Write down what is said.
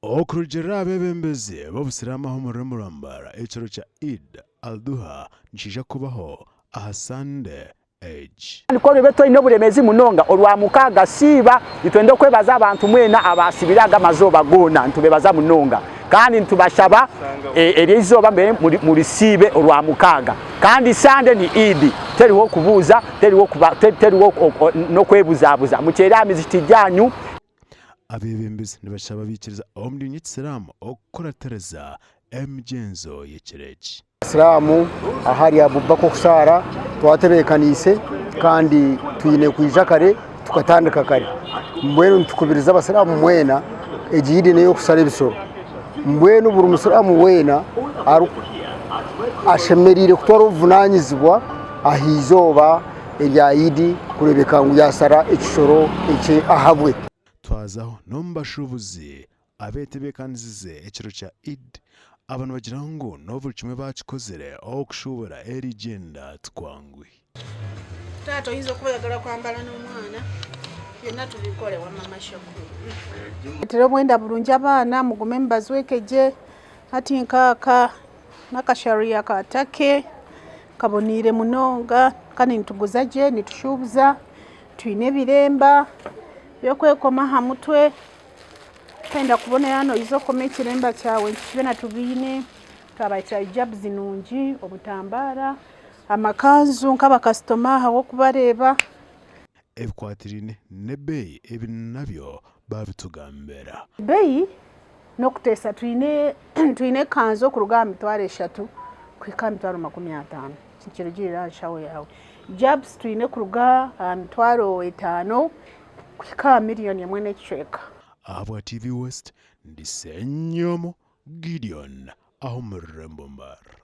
Okurugera abebembezi b'Obusiramu aho muri Murambara ekiro kya Eid al-Duha nikija kubaho aha Sunday age. Nikole beto ino bulemezi munonga olwa mukaga siba nitwende kwebaza abantu mwena abasibiraga mazoba gona ntubebaza munonga kandi ntubashaba erizoba mbere muri sibe olwa mukaga kandi Sunday ni Eid teriwo kubuza teriwo no kwebuzabuza mukyera amiziti janyu abebembezi nibashaba bikiriza omudini y'Isiramu okukuratereza emigenzo y'ekireki. Isiramu ahari abubako kusara twatebekanise kandi tuyine kwija kare tukatandika kare mbwenu tukubiriza abasiramu mwena ejide neyo kusara ebisoro mbwenu buri musiramu wena ashemerire kutwara obuvunanyizibwa ahizoba erya Eid kurebeka ngu yasara ekisoro eki ahabwe. Twazaho nombashubuzi abetebekanizize ekiro kya Eid abantu bagira ngo n'obuli kimwe bakikozere okushobora erigenda twangwe. Tato hizo kubayagala kwambala n'omwana byonna tubikole wa mama Shakuru. Tero mwenda bulungi abaana mugume mbazwekeje ati nkaka nakasharia katake kabonire munonga kandi ntuguzaje nitushubuza twine biremba yokwekoma hamutwe penda kubona yano izokoma ekiremba cyawe kibe natubine kabaita hijab zinungi obutambara amakanzu nkaba customer hawo kubareba ebikwatirine ne beyi ebinabyo babitugambera beyi nokutesa twine kanzo ku rugamba mitware 3 kwika mitwaro 50 kirugirira shawe yawe jobs twine ku ruga mitwaro 5 kwika miliyoni yamwe n'ekicweka. Abwa TV West ndisenyomo Gideon aho muri Murambara.